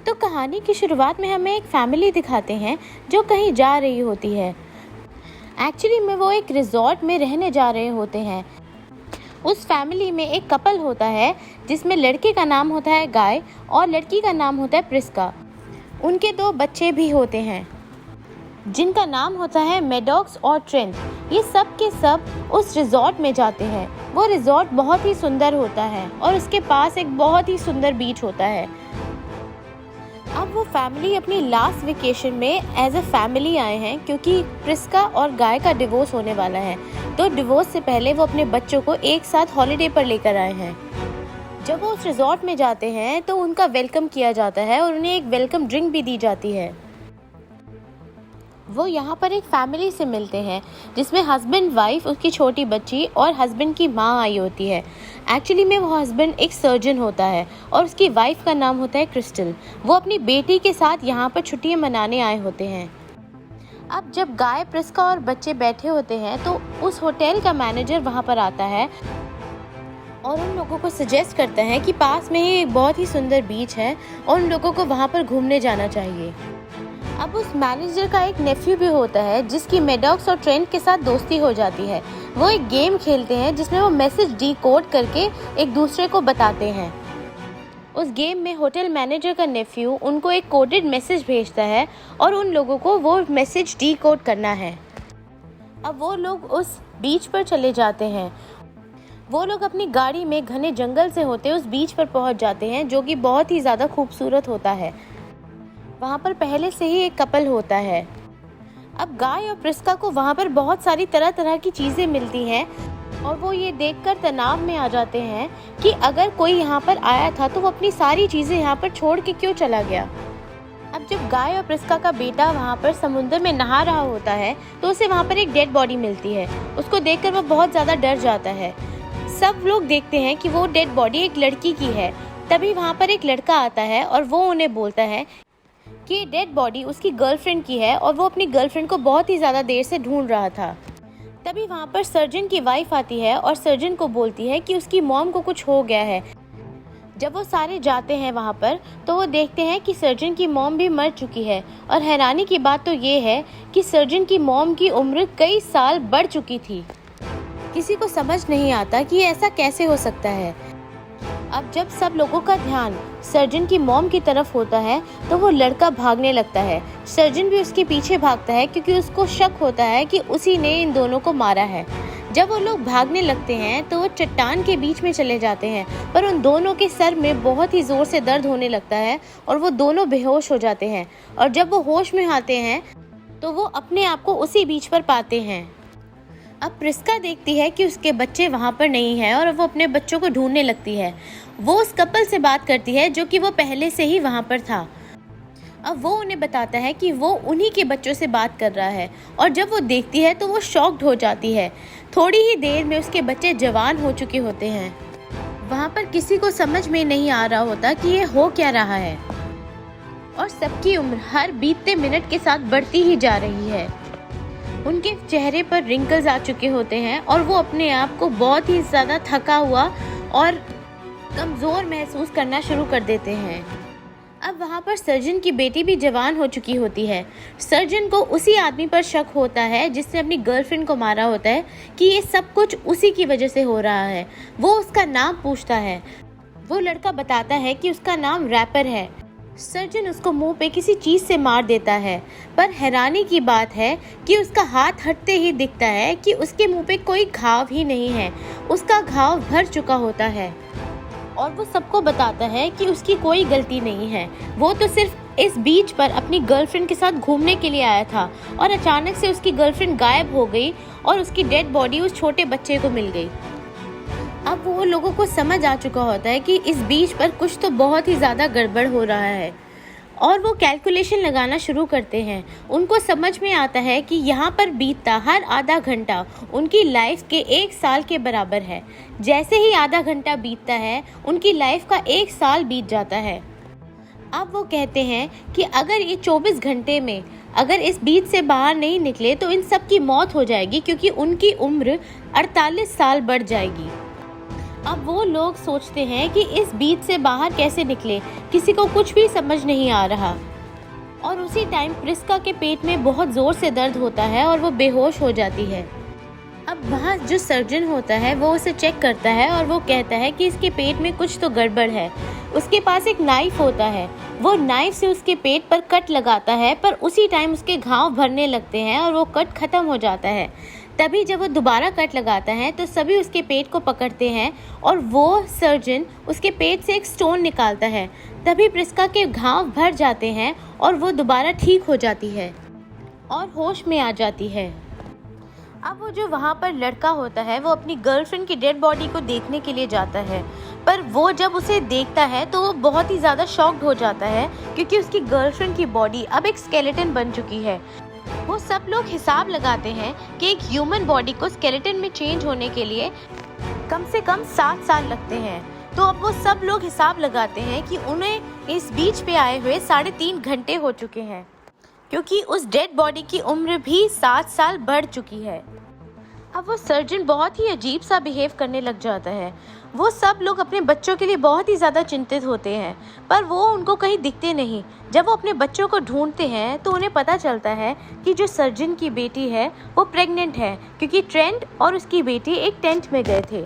तो कहानी की शुरुआत में हमें एक फैमिली दिखाते हैं जो कहीं जा रही होती है। एक्चुअली में वो एक रिजॉर्ट में रहने जा रहे होते हैं। उस फैमिली में एक कपल होता है जिसमें लड़के का नाम होता है गाय और लड़की का नाम होता है प्रिस्का। उनके 2 बच्चे भी होते हैं जिनका नाम होता है मेडॉक्स और ट्रेंट। ये सब के सब उस रिजॉर्ट में जाते हैं। वो रिजॉर्ट बहुत ही सुंदर होता है और उसके पास एक बहुत ही सुंदर बीच होता है। अब वो फैमिली अपनी लास्ट वेकेशन में एज अ फैमिली आए हैं क्योंकि प्रिस्का और गाय का डिवोर्स होने वाला है। तो डिवोर्स से पहले वो अपने बच्चों को एक साथ हॉलिडे पर लेकर आए हैं। जब वो उस रिजॉर्ट में जाते हैं तो उनका वेलकम किया जाता है और उन्हें एक वेलकम ड्रिंक भी दी जाती है। वो यहाँ पर एक फैमिली से मिलते हैं जिसमें हस्बैंड, वाइफ, उसकी छोटी बच्ची और हस्बैंड की माँ आई होती है। एक्चुअली में वो हस्बैंड एक सर्जन होता है और उसकी वाइफ का नाम होता है क्रिस्टल। वो अपनी बेटी के साथ यहाँ पर छुट्टियाँ मनाने आए होते हैं। अब जब गाय, प्रिस्का और बच्चे बैठे होते हैं तो उस होटल का मैनेजर वहाँ पर आता है और उन लोगों को सजेस्ट करता है कि पास में ही एक बहुत ही सुंदर बीच है और उन लोगों को वहाँ पर घूमने जाना चाहिए। अब उस मैनेजर का एक नेफ्यू भी होता है जिसकी मेडॉक्स और ट्रेंट के साथ दोस्ती हो जाती है। वो एक गेम खेलते हैं जिसमें वो मैसेज डिकोड करके एक दूसरे को बताते हैं। उस गेम में होटल मैनेजर का नेफ्यू उनको एक कोडेड मैसेज भेजता है और उन लोगों को वो मैसेज डिकोड करना है। अब वो लोग उस बीच पर चले जाते हैं। वो लोग अपनी गाड़ी में घने जंगल से होते उस बीच पर पहुंच जाते हैं जो कि बहुत ही ज़्यादा खूबसूरत होता है। वहाँ पर पहले से ही एक कपल होता है। अब गाय और प्रिस्का को वहाँ पर बहुत सारी तरह तरह की चीज़ें मिलती हैं और वो ये देखकर तनाव में आ जाते हैं कि अगर कोई यहाँ पर आया था तो वो अपनी सारी चीज़ें यहाँ पर छोड़ के क्यों चला गया। अब जब गाय और प्रिस्का का बेटा वहाँ पर समुद्र में नहा रहा होता है तो उसे वहाँ पर एक डेड बॉडी मिलती है। उसको देखकर वो बहुत ज़्यादा डर जाता है। सब लोग देखते हैं कि वो डेड बॉडी एक लड़की की है। तभी वहाँ पर एक लड़का आता है और वो उन्हें बोलता है कि डेड बॉडी उसकी गर्लफ्रेंड की है और वो अपनी गर्लफ्रेंड को बहुत ही ज़्यादा देर से ढूंढ रहा था। तभी वहाँ पर सर्जन की वाइफ आती है और सर्जन को बोलती है कि उसकी मॉम को कुछ हो गया है। जब वो सारे जाते हैं वहाँ पर तो वो देखते हैं कि सर्जन की मॉम भी मर चुकी है और हैरानी की बात तो ये है कि सर्जन की मॉम की उम्र कई साल बढ़ चुकी थी। किसी को समझ नहीं आता कि ऐसा कैसे हो सकता है। अब जब सब लोगों का ध्यान सर्जन की मॉम की तरफ होता है तो वो लड़का भागने लगता है। सर्जन भी उसके पीछे भागता है क्योंकि उसको शक होता है कि उसी ने इन दोनों को मारा है। जब वो लोग भागने लगते हैं तो वो चट्टान के बीच में चले जाते हैं पर उन दोनों के सर में बहुत ही ज़ोर से दर्द होने लगता है और वो दोनों बेहोश हो जाते हैं। और जब वो होश में आते हैं तो वो अपने आप को उसी बीच पर पाते हैं। अब प्रिस्का देखती है कि उसके बच्चे वहाँ पर नहीं हैं और वो अपने बच्चों को ढूंढने लगती है। वो उस कपल से बात करती है जो कि वो पहले से ही वहाँ पर था। अब वो उन्हें बताता है कि वो उन्हीं के बच्चों से बात कर रहा है और जब वो देखती है तो वो शॉक्ड हो जाती है। थोड़ी ही देर में उसके बच्चे जवान हो चुके होते हैं। वहाँ पर किसी को समझ में नहीं आ रहा होता कि ये हो क्या रहा है और सबकी उम्र हर बीतते मिनट के साथ बढ़ती ही जा रही है। उनके चेहरे पर रिंकल्स आ चुके होते हैं और वो अपने आप को बहुत ही ज़्यादा थका हुआ और कमज़ोर महसूस करना शुरू कर देते हैं। अब वहाँ पर सर्जन की बेटी भी जवान हो चुकी होती है। सर्जन को उसी आदमी पर शक होता है जिसने अपनी गर्लफ्रेंड को मारा होता है कि ये सब कुछ उसी की वजह से हो रहा है। वो उसका नाम पूछता है। वो लड़का बताता है कि उसका नाम रैपर है। सर्जन उसको मुंह पे किसी चीज़ से मार देता है पर हैरानी की बात है कि उसका हाथ हटते ही दिखता है कि उसके मुंह पे कोई घाव ही नहीं है। उसका घाव भर चुका होता है और वो सबको बताता है कि उसकी कोई गलती नहीं है। वो तो सिर्फ इस बीच पर अपनी गर्लफ्रेंड के साथ घूमने के लिए आया था और अचानक से उसकी गर्लफ्रेंड गायब हो गई और उसकी डेड बॉडी उस छोटे बच्चे को मिल गई। अब वो लोगों को समझ आ चुका होता है कि इस बीच पर कुछ तो बहुत ही ज़्यादा गड़बड़ हो रहा है और वो कैलकुलेशन लगाना शुरू करते हैं। उनको समझ में आता है कि यहाँ पर बीतता हर आधा घंटा उनकी लाइफ के 1 साल के बराबर है। जैसे ही आधा घंटा बीतता है उनकी लाइफ का 1 साल बीत जाता है। अब वो कहते हैं कि अगर ये 24 घंटे में अगर इस बीच से बाहर नहीं निकले तो इन सब की मौत हो जाएगी क्योंकि उनकी उम्र 48 साल बढ़ जाएगी। अब वो लोग सोचते हैं कि इस बीच से बाहर कैसे निकले, किसी को कुछ भी समझ नहीं आ रहा। और उसी टाइम प्रिस्का के पेट में बहुत ज़ोर से दर्द होता है और वो बेहोश हो जाती है। अब वहाँ जो सर्जन होता है वो उसे चेक करता है और वो कहता है कि इसके पेट में कुछ तो गड़बड़ है। उसके पास एक नाइफ होता है, वो नाइफ से उसके पेट पर कट लगाता है, पर उसी टाइम उसके घाव भरने लगते हैं और वो कट ख़त्म हो जाता है। तभी जब वो दोबारा कट लगाता है तो सभी उसके पेट को पकड़ते हैं और वो सर्जन उसके पेट से एक स्टोन निकालता है। तभी प्रिस्का के घाव भर जाते हैं और वो दोबारा ठीक हो जाती है और होश में आ जाती है। अब वो जो वहाँ पर लड़का होता है वो अपनी गर्लफ्रेंड की डेड बॉडी को देखने के लिए जाता है, पर वो जब उसे देखता है तो वो बहुत ही ज़्यादा शॉक्ड हो जाता है क्योंकि उसकी गर्लफ्रेंड की बॉडी अब एक स्केलेटन बन चुकी है। वो सब लोग हिसाब लगाते हैं कि एक ह्यूमन बॉडी को स्केलेटन में चेंज होने के लिए कम से कम 7 साल लगते हैं। तो अब वो सब लोग हिसाब लगाते हैं कि उन्हें इस बीच पे आए हुए 3.5 घंटे हो चुके हैं, क्योंकि उस डेड बॉडी की उम्र भी 7 साल बढ़ चुकी है। अब वो सर्जन बहुत ही अजीब सा बिहेव करने लग जाता है। वो सब लोग अपने बच्चों के लिए बहुत ही ज़्यादा चिंतित होते हैं, पर वो उनको कहीं दिखते नहीं। जब वो अपने बच्चों को ढूंढते हैं तो उन्हें पता चलता है कि जो सर्जन की बेटी है वो प्रेग्नेंट है, क्योंकि ट्रेंट और उसकी बेटी एक टेंट में गए थे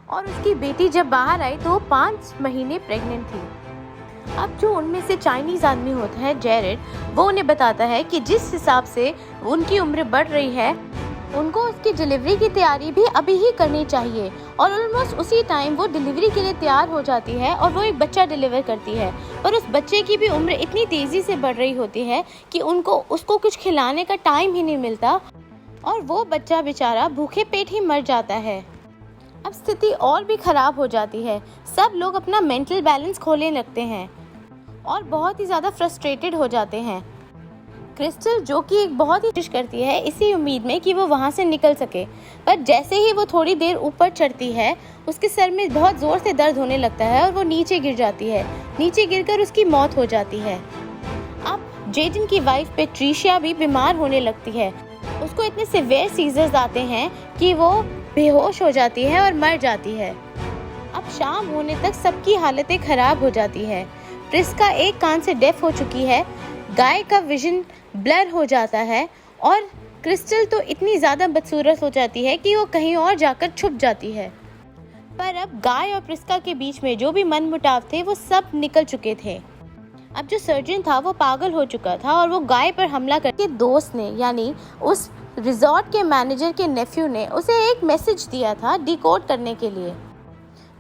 और उसकी बेटी जब बाहर आई तो वो 5 महीने प्रेग्नेंट थी। अब जो उनमें से चाइनीज़ आदमी होता है जेरेड, वो उन्हें बताता है कि जिस हिसाब से उनकी उम्र बढ़ रही है उनको उसकी डिलीवरी की तैयारी भी अभी ही करनी चाहिए। और ऑलमोस्ट उसी टाइम वो डिलीवरी के लिए तैयार हो जाती है और वो एक बच्चा डिलीवर करती है, पर उस बच्चे की भी उम्र इतनी तेज़ी से बढ़ रही होती है कि उसको कुछ खिलाने का टाइम ही नहीं मिलता और वो बच्चा बेचारा भूखे पेट ही मर जाता है। अब स्थिति और भी ख़राब हो जाती है। सब लोग अपना मेंटल बैलेंस खोने लगते हैं और बहुत ही ज़्यादा फ्रस्ट्रेटेड हो जाते हैं। क्रिस्टल जो कि एक बहुत ही कोशिश करती है इसी उम्मीद में कि वो वहाँ से निकल सके, पर जैसे ही वो थोड़ी देर ऊपर चढ़ती है उसके सर में बहुत ज़ोर से दर्द होने लगता है और वो नीचे गिर जाती है। नीचे गिरकर उसकी मौत हो जाती है। अब जेडन की वाइफ पेट्रिशिया भी बीमार होने लगती है। उसको इतने सिवियर सीजर्स आते हैं कि वो बेहोश हो जाती है और मर जाती है। अब शाम होने तक सबकी हालतें ख़राब हो जाती है। प्रिस्का एक कान से डेफ हो चुकी है, गाय का विजन ब्लर हो जाता है और क्रिस्टल तो इतनी ज़्यादा बदसूरत हो जाती है कि वो कहीं और जाकर छुप जाती है। पर अब गाय और प्रिस्का के बीच में जो भी मनमुटाव थे वो सब निकल चुके थे। अब जो सर्जन था वो पागल हो चुका था और वो गाय पर हमला करके दोस्त ने, यानी उस रिजॉर्ट के मैनेजर के नेफ्यू ने उसे एक मैसेज दिया था डिकोड करने के लिए।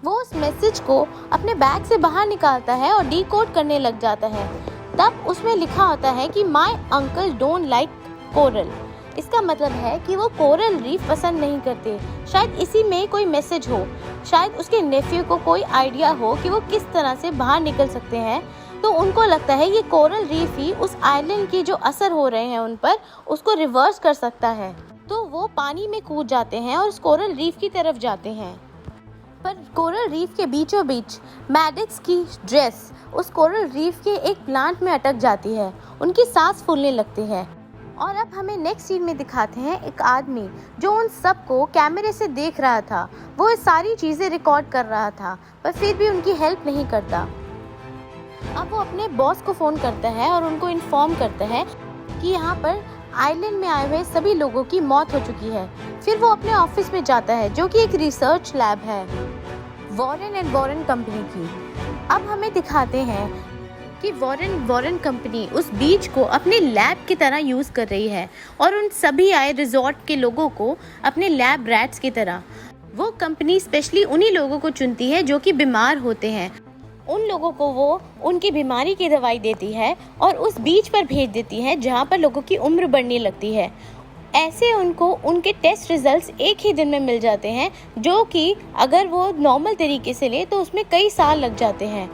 वो उस मैसेज को अपने बैग से बाहर निकालता है और डिकोड करने लग जाता है। तब उसमें लिखा होता है कि my uncle don't like coral. इसका मतलब है कि वो कोरल रीफ पसंद नहीं करते। शायद इसी में कोई मैसेज हो, शायद उसके नेफ्यू को कोई आइडिया हो कि वो किस तरह से बाहर निकल सकते हैं। तो उनको लगता है ये कोरल रीफ ही उस आइलैंड की जो असर हो रहे हैं उन पर उसको रिवर्स कर सकता है। तो वो पानी में कूद जाते हैं और उस कोरल रीफ की तरफ जाते हैं। पर कोरल रीफ के बीचों बीच मैडिक्स की ड्रेस उस कोरल रीफ के एक प्लांट में अटक जाती है। उनकी सांस फूलने लगती है। और अब हमें नेक्स्ट सीन में दिखाते हैं एक आदमी जो उन सबको कैमरे से देख रहा था। वो ये सारी चीज़ें रिकॉर्ड कर रहा था, पर फिर भी उनकी हेल्प नहीं करता। अब वो अपने बॉस को फ़ोन करता है और उनको इन्फॉर्म करता है कि यहाँ पर आइलैंड में आए हुए सभी लोगों की मौत हो चुकी है। फिर वो अपने ऑफिस में जाता है जो कि एक रिसर्च लैब है वॉरेन एंड वॉरेन कंपनी की। अब हमें दिखाते हैं कि वॉरेन कंपनी उस बीच को अपने लैब की तरह यूज़ कर रही है और उन सभी आए रिजॉर्ट के लोगों को अपने लैब रैट्स की तरह। वो कंपनी स्पेशली उन्हीं लोगों को चुनती है जो कि बीमार होते हैं। उन लोगों को वो उनकी बीमारी की दवाई देती है और उस बीच पर भेज देती है जहाँ पर लोगों की उम्र बढ़ने लगती है। ऐसे उनको उनके टेस्ट रिजल्ट्स एक ही दिन में मिल जाते हैं, जो कि अगर वो नॉर्मल तरीके से ले तो उसमें कई साल लग जाते हैं।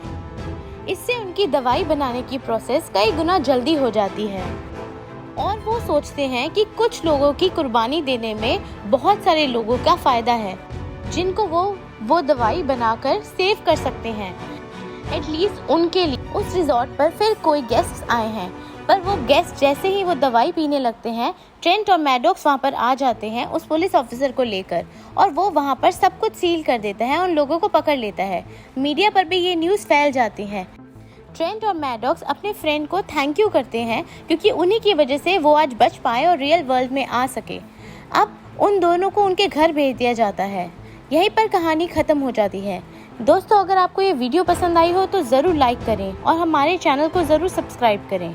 इससे उनकी दवाई बनाने की प्रोसेस कई गुना जल्दी हो जाती है और वो सोचते हैं कि कुछ लोगों की कुर्बानी देने में बहुत सारे लोगों का फ़ायदा है जिनको वो दवाई बनाकर सेव कर सकते हैं। एटलीस्ट उनके लिए उस रिजॉर्ट पर फिर कोई गेस्ट्स आए हैं। पर वो गेस्ट जैसे ही वो दवाई पीने लगते हैं, ट्रेंट और मैडॉक्स वहाँ पर आ जाते हैं उस पुलिस ऑफिसर को लेकर, और वो वहाँ पर सब कुछ सील कर देता है, उन लोगों को पकड़ लेता है। मीडिया पर भी ये न्यूज़ फैल जाती है। ट्रेंट और मैडॉक्स अपने फ्रेंड को थैंक यू करते हैं क्योंकि उन्हीं की वजह से वो आज बच पाए और रियल वर्ल्ड में आ सके। अब उन दोनों को उनके घर भेज दिया जाता है। यहीं पर कहानी ख़त्म हो जाती है। दोस्तों, अगर आपको ये वीडियो पसंद आई हो तो ज़रूर लाइक करें और हमारे चैनल को ज़रूर सब्सक्राइब करें।